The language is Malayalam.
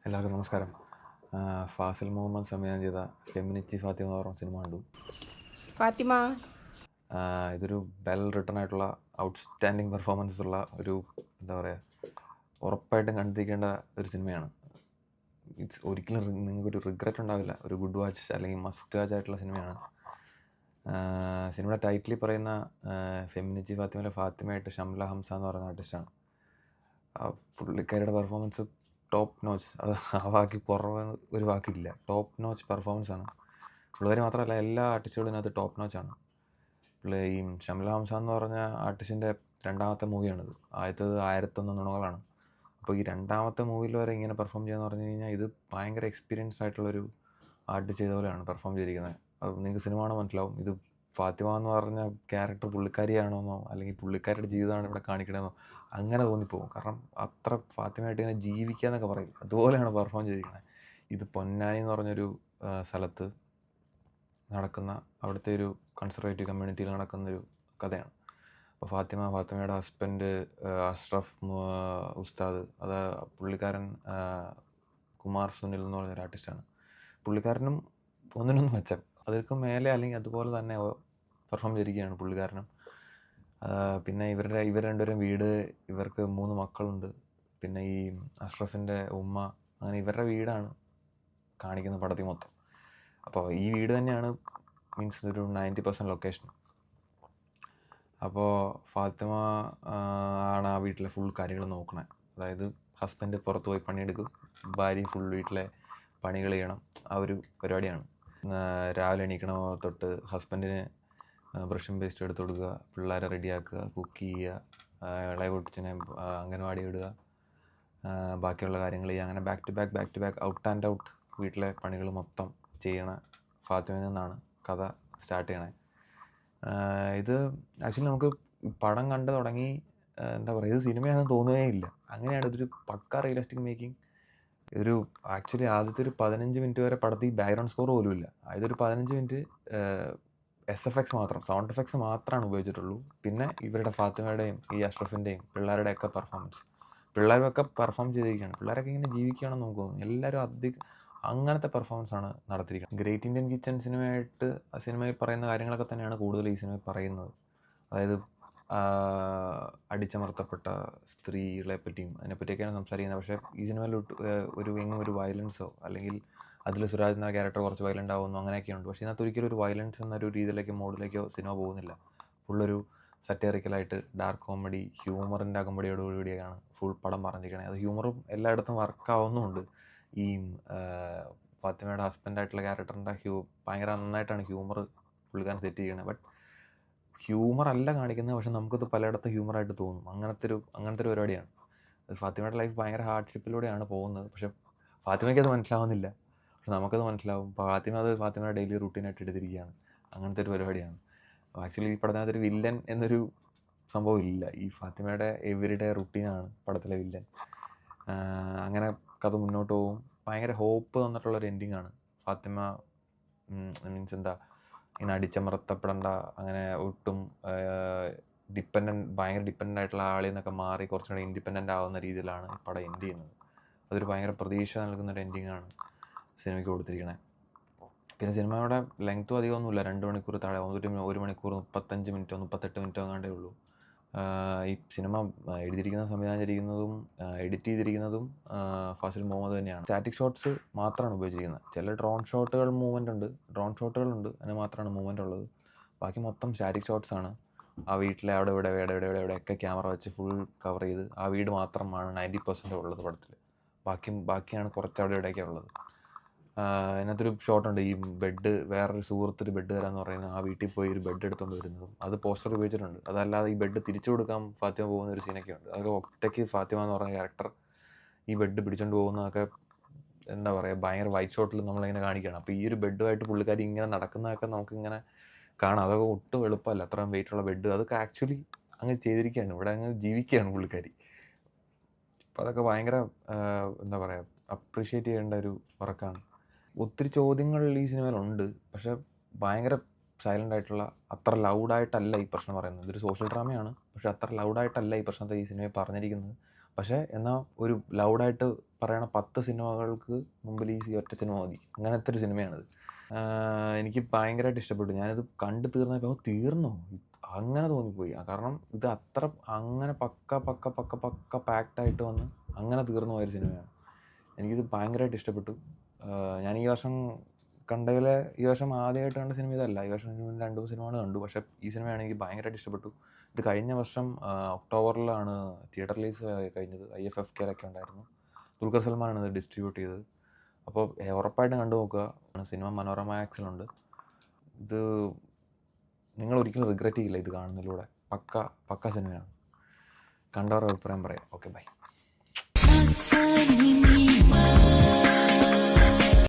എല്ലാവർക്കും നമസ്കാരം. ഫാസിൽ മുഹമ്മദ് സംവിധാനം ചെയ്ത ഫെമിനിച്ചി ഫാത്തിമ എന്ന് പറഞ്ഞ സിനിമ കണ്ടു. ഫാത്തിമ. ഇതൊരു വെൽ റിട്ടൺ ആയിട്ടുള്ള ഔട്ട്സ്റ്റാൻഡിങ് പെർഫോമൻസ് ഉള്ള ഒരു എന്താ പറയുക, ഉറപ്പായിട്ടും കണ്ടിരിക്കേണ്ട ഒരു സിനിമയാണ്. ഒരിക്കലും നിങ്ങൾക്കൊരു റിഗ്രറ്റ് ഉണ്ടാവില്ല. ഒരു ഗുഡ് വാച്ച് അല്ലെങ്കിൽ മസ്റ്റ് വാച്ച് ആയിട്ടുള്ള സിനിമയാണ്. സിനിമയുടെ ടൈറ്റിൽ പറയുന്ന ഫെമിനിച്ചി ഫാത്തിമയിലെ ഫാത്തിമയായിട്ട് ഷംല ഹംസ എന്ന് പറയുന്ന ആർട്ടിസ്റ്റാണ്. പുള്ളിക്കാരിയുടെ പെർഫോമൻസ് ടോപ്പ് നോച്ച്. അത് ആ വാക്ക് കുറവ് ഒരു വാക്കില്ല. ടോപ്പ് നോച്ച് പെർഫോമൻസ് ആണ്. പുള്ളിക്കാരി മാത്രമല്ല, എല്ലാ ആർട്ടിസ്റ്റുകളും ഇതിനകത്ത് ടോപ്പ് നോച്ചാണ്. ഈ ഷംല ഹംസ എന്ന് പറഞ്ഞ ആർട്ടിസ്റ്റിൻ്റെ രണ്ടാമത്തെ മൂവിയാണിത്. ആദ്യത്തേത് 1001 നുണകളാണ്. അപ്പോൾ ഈ രണ്ടാമത്തെ മൂവിയിൽ വരെ ഇങ്ങനെ പെർഫോം ചെയ്യാന്ന് പറഞ്ഞു കഴിഞ്ഞാൽ ഇത് ഭയങ്കര എക്സ്പീരിയൻസ്ഡ് ആയിട്ടുള്ളൊരു ആർട്ടിസ്റ്റ് ചെയ്ത പോലെയാണ് പെർഫോം ചെയ്തിരിക്കുന്നത്. അത് നിങ്ങൾക്ക് സിനിമ കാണാൻ മനസ്സിലാവും. ഇത് ഫാത്തിമ എന്ന് പറഞ്ഞ ക്യാരക്ടർ പുള്ളിക്കാരിയാണോന്നോ അല്ലെങ്കിൽ പുള്ളിക്കാരിയുടെ ജീവിതമാണ് ഇവിടെ കാണിക്കണമെന്നോ അങ്ങനെ തോന്നിപ്പോകും. കാരണം അത്ര ഫാത്തിമയായിട്ട് ഇങ്ങനെ ജീവിക്കുക എന്നൊക്കെ പറയും, അതുപോലെയാണ് പെർഫോം ചെയ്തിരിക്കുന്നത്. ഇത് പൊന്നാനി എന്ന് പറഞ്ഞൊരു സ്ഥലത്ത് നടക്കുന്ന, അവിടുത്തെ ഒരു കൺസർവേറ്റീവ് കമ്മ്യൂണിറ്റിയിൽ നടക്കുന്നൊരു കഥയാണ്. അപ്പോൾ ഫാത്തിമയുടെ ഹസ്ബൻഡ് അഷ്റഫ് ഉസ്താദ്, അത് പുള്ളിക്കാരൻ കുമാർ സുനിൽ എന്ന് പറഞ്ഞൊരു ആർട്ടിസ്റ്റാണ്. പുള്ളിക്കാരനും ഒന്നിനൊന്നും മെച്ചം, അതിൽക്കും മേലെ അല്ലെങ്കിൽ അതുപോലെ തന്നെ പെർഫോം ചെയ്തിരിക്കുകയാണ് പുള്ളിക്കാരനും. പിന്നെ ഇവർ രണ്ടുപേരും വീട്, ഇവർക്ക് 3 മക്കളുണ്ട്. പിന്നെ ഈ അഷ്റഫിൻ്റെ ഉമ്മ, അങ്ങനെ ഇവരുടെ വീടാണ് കാണിക്കുന്ന പടത്തിൽ മൊത്തം. അപ്പോൾ ഈ വീട് തന്നെയാണ് മീൻസ് ഒരു 90% ലൊക്കേഷൻ. അപ്പോൾ ഫാത്തിമ ആണ് ആ വീട്ടിലെ ഫുൾ കാര്യങ്ങൾ നോക്കണേ. അതായത് ഹസ്ബൻഡ് പുറത്ത് പോയി പണിയെടുക്കും, ഭാര്യ ഫുൾ വീട്ടിലെ പണികൾ ചെയ്യണം. ആ ഒരു പരിപാടിയാണ്. രാവിലെ എണീക്കണ തൊട്ട് ഹസ്ബൻഡിന് ബ്രഷും പേസ്റ്റ് എടുത്ത് കൊടുക്കുക, പിള്ളേരെ റെഡിയാക്കുക, കുക്ക് ചെയ്യുക, ഇളയ കൊച്ചിനെ അംഗൻവാടി വിടുക, ബാക്കിയുള്ള കാര്യങ്ങൾ ചെയ്യുക. അങ്ങനെ back to back out and out വീട്ടിലെ പണികൾ മൊത്തം ചെയ്യണ ഫാത്തിമയിൽ നിന്നാണ് കഥ സ്റ്റാർട്ട് ചെയ്യണേ. ഇത് ആക്ച്വലി നമുക്ക് പടം കണ്ടു തുടങ്ങി എന്താ പറയുക, ഇത് സിനിമയാണെന്ന് തോന്നുകയേ ഇല്ല. അങ്ങനെയാണ് ഇതൊരു പക്ക റിയലിസ്റ്റിക് മേക്കിംഗ്. ഇതൊരു ആക്ച്വലി ആദ്യത്തെ ഒരു 15 മിനിറ്റ് വരെ പടത്തിൽ ബാക്ക്ഗ്രൗണ്ട് സ്കോർ പോലും ഇല്ല. ആദ്യത്തെ 15 മിനിറ്റ് SFX മാത്രം, സൗണ്ട് എഫക്ട്സ് മാത്രമാണ് ഉപയോഗിച്ചിട്ടുള്ളൂ. പിന്നെ ഇവരുടെ ഫാത്തിമയുടെയും ഈ അഷ്റഫിൻ്റെയും പിള്ളേരുടെയൊക്കെ പെർഫോമൻസ്, പിള്ളേരൊക്കെ പെർഫോം ചെയ്തിരിക്കുകയാണ്. പിള്ളേരൊക്കെ ഇങ്ങനെ ജീവിക്കുകയാണെന്ന് നമുക്ക് തോന്നുന്നു. എല്ലാവരും അങ്ങനത്തെ പെർഫോമൻസ് ആണ് നടത്തിയിരിക്കുന്നത്. ഗ്രേറ്റ് ഇന്ത്യൻ കിച്ചൺ സിനിമയിൽ പറയുന്ന കാര്യങ്ങളൊക്കെ തന്നെയാണ് കൂടുതൽ ഈ സിനിമയിൽ പറയുന്നത്. അതായത് അടിച്ചമർത്തപ്പെട്ട സ്ത്രീകളെ പറ്റിയും അതിനെപ്പറ്റിയൊക്കെയാണ് സംസാരിക്കുന്നത്. പക്ഷേ ഈ സിനിമയിൽ എങ്ങും ഒരു വയലൻസോ അല്ലെങ്കിൽ അതിൽ സുരാജ് എന്ന ക്യാരക്ടർ കുറച്ച് വയലൻ്റ് ആവുന്നു അങ്ങനെയൊക്കെയുണ്ട്. പക്ഷേ ഇതിനകത്ത് ഒരിക്കലും ഒരു വയലൻസ് എന്നൊരു രീതിയിലേക്കോ മോഡിലേക്കോ സിനിമ പോകുന്നില്ല. ഫുള്ളൊരു സറ്ററിക്കലായിട്ട് ഡാർക്ക് കോമഡി, ഹ്യൂമറിൻ്റെ അകമ്പടിയോടുകൂടിയാണ് ഫുൾ പടം പറഞ്ഞിരിക്കണേ. അത് ഹ്യൂമറും എല്ലായിടത്തും വർക്കാവുന്നുമുണ്ട്. ഈ ഫാത്തിമയുടെ ഹസ്ബൻഡായിട്ടുള്ള ക്യാരക്ടറിൻ്റെ ഭയങ്കര നന്നായിട്ടാണ് ഹ്യൂമർ പുള്ളിക്കാരൻ സെറ്റ് ചെയ്യണത്. ബട്ട് ഹ്യൂമർ അല്ല കാണിക്കുന്നത്, പക്ഷെ നമുക്കത് പലയിടത്തും ഹ്യൂമറായിട്ട് തോന്നും. അങ്ങനത്തെ ഒരു പരിപാടിയാണ്. ഫാത്തിമയുടെ ലൈഫ് ഭയങ്കര ഹാർഡ്ഷിപ്പിലൂടെയാണ് പോകുന്നത്. പക്ഷെ ഫാത്തിമയ്ക്ക് അത് മനസ്സിലാവുന്നില്ല, പക്ഷെ നമുക്കത് മനസ്സിലാവും. ഫാത്തിമയുടെ ഡെയിലി റൂട്ടീനായിട്ട് എടുത്തിരിക്കുകയാണ്. അങ്ങനത്തെ ഒരു പരിപാടിയാണ്. ആക്ച്വലി ഈ പടത്തിനകത്തൊരു വില്ലൻ എന്നൊരു സംഭവം ഇല്ല. ഈ ഫാത്തിമയുടെ എവരിഡേ റുട്ടീനാണ് പടത്തിലെ വില്ലൻ. അങ്ങനെ കഥ മുന്നോട്ട് പോകും. ഭയങ്കര ഹോപ്പ് തന്നിട്ടുള്ളൊരു എൻഡിങ് ആണ്. ഫാത്തിമ മീൻസ് എന്താ, ഇങ്ങനെ അടിച്ചമർത്തപ്പെടേണ്ട, അങ്ങനെ ഒട്ടും ഭയങ്കര ഡിപ്പെൻഡൻ്റ് ആയിട്ടുള്ള ആളിൽ നിന്നൊക്കെ മാറി കുറച്ചും കൂടി ഇൻഡിപെൻഡൻ്റ് ആവുന്ന രീതിയിലാണ് ഈ പടം എൻഡ് ചെയ്യുന്നത്. അതൊരു ഭയങ്കര പ്രതീക്ഷ നൽകുന്നൊരു എൻഡിങ്ങാണ് സിനിമയ്ക്ക് കൊടുത്തിരിക്കുന്നത്. പിന്നെ സിനിമയുടെ ലെങ്ത്തും അധികമൊന്നുമില്ല, 2 മണിക്കൂർ താഴെ, 1 മണിക്കൂർ 35 മിനിറ്റോ 38 മിനിറ്റോ അങ്ങാണ്ടേ ഉള്ളൂ. ഈ സിനിമ സംവിധാനം ചെയ്തിരിക്കുന്നതും എഡിറ്റ് ചെയ്തിരിക്കുന്നതും ഫാസിൽ മുഹമ്മദ് തന്നെയാണ്. സ്റ്റാറ്റിക് ഷോട്ട്സ് മാത്രമാണ് ഉപയോഗിച്ചിരിക്കുന്നത്. ചില ഡ്രോൺ ഷോട്ടുകളുണ്ട്, അതിന് മാത്രമാണ് മൂവ്മെൻ്റ് ഉള്ളത്. ബാക്കി മൊത്തം സ്റ്റാറ്റിക് ഷോട്ട്സ് ആണ്. ആ വീട്ടിലെ അവിടെ ഇവിടെയൊക്കെ ക്യാമറ വെച്ച് ഫുൾ കവർ ചെയ്ത് ആ വീട് മാത്രമാണ് 90% ഉള്ളത് പടത്തിൽ. ബാക്കിയാണ് കുറച്ച് അവിടെ ഇവിടെയൊക്കെ ഉള്ളത്. അതിനകത്തൊരു ഷോട്ടുണ്ട്, ഈ ബെഡ്, വേറൊരു സുഹൃത്തൊരു ബെഡ് തരാമെന്ന് പറയുന്നത്, ആ വീട്ടിൽ പോയി ഒരു ബെഡ് എടുത്തുകൊണ്ട് വരുന്നതും അത് പോസ്റ്റർ ഉപയോഗിച്ചിട്ടുണ്ട്. അതല്ലാതെ ഈ ബെഡ് തിരിച്ചു കൊടുക്കാൻ ഫാത്തിമ പോകുന്ന ഒരു സീനൊക്കെ ഉണ്ട്. അതൊക്കെ ഒറ്റയ്ക്ക് ഫാത്തിമ എന്ന് പറഞ്ഞ ക്യാരക്ടർ ഈ ബെഡ് പിടിച്ചുകൊണ്ട് പോകുന്നതൊക്കെ എന്താ പറയുക, ഭയങ്കര വൈറ്റ് ഷോട്ടിൽ നമ്മളിങ്ങനെ കാണിക്കുകയാണ്. അപ്പോൾ ഈ ഒരു ബെഡുമായിട്ട് പുള്ളിക്കാരി ഇങ്ങനെ നടക്കുന്നതൊക്കെ നമുക്കിങ്ങനെ കാണാം. അതൊക്കെ ഒട്ടും എളുപ്പമല്ല, അത്രയും വെയിറ്റുള്ള ബെഡ്. അതൊക്കെ ആക്ച്വലി അങ്ങ് ചെയ്തിരിക്കുകയാണ്, ഇവിടെ അങ്ങ് ജീവിക്കുകയാണ് പുള്ളിക്കാരി. അപ്പോൾ അതൊക്കെ ഭയങ്കര എന്താ പറയുക, അപ്രീഷിയേറ്റ് ചെയ്യേണ്ട ഒരു വർക്കാണ്. ഒത്തിരി ചോദ്യങ്ങൾ ഈ സിനിമയിലുണ്ട്, പക്ഷെ ഭയങ്കര സൈലൻ്റ് ആയിട്ടുള്ള, അത്ര ലൗഡായിട്ടല്ല ഈ പ്രശ്നം പറയുന്നത്. ഇതൊരു സോഷ്യൽ ഡ്രാമയാണ്, പക്ഷെ അത്ര ലൗഡായിട്ടല്ല ഈ പ്രശ്നത്തെ ഈ സിനിമയിൽ പറഞ്ഞിരിക്കുന്നത്. പക്ഷേ എന്നാൽ ഒരു ലൗഡായിട്ട് പറയണ 10 സിനിമകൾക്ക് മുമ്പിൽ ഈ ഒറ്റ സിനിമ മതി. അങ്ങനത്തെ ഒരു സിനിമയാണിത്. എനിക്ക് ഭയങ്കരമായിട്ട് ഇഷ്ടപ്പെട്ടു. ഞാനിത് കണ്ട് തീർന്നപ്പോൾ തീർന്നോ അങ്ങനെ തോന്നിപ്പോയി. കാരണം ഇത് അത്ര അങ്ങനെ പക്ക പാക്ഡായിട്ട് വന്ന് അങ്ങനെ തീർന്നു പോയൊരു സിനിമയാണ്. എനിക്കിത് ഭയങ്കരമായിട്ട് ഇഷ്ടപ്പെട്ടു. ഞാൻ ഈ വർഷം ഈ വർഷം ആദ്യമായിട്ട് കണ്ട സിനിമ ഇതല്ല. ഈ വർഷം 2 സിനിമകൾ കണ്ടു. പക്ഷേ ഈ സിനിമയാണ് എനിക്ക് ഭയങ്കരമായിട്ട് ഇഷ്ടപ്പെട്ടു. ഇത് കഴിഞ്ഞ വർഷം ഒക്ടോബറിലാണ് തിയേറ്റർ റിലീസ് കഴിഞ്ഞത്. IFFKയിലൊക്കെ ഉണ്ടായിരുന്നു. ദുൽഖർ സൽമാനാണ് ഇത് ഡിസ്ട്രിബ്യൂട്ട് ചെയ്തത്. അപ്പോൾ ഉറപ്പായിട്ടും കണ്ടു നോക്കുക. സിനിമ മനോരമ മാക്സിലുണ്ട്. ഇത് നിങ്ങൾ ഒരിക്കലും റിഗ്രറ്റ് ചെയ്യില്ല ഇത് കാണുന്നതിലൂടെ. പക്ക സിനിമയാണ്. കണ്ടവരുടെ അഭിപ്രായം പറയാം. Okay, by.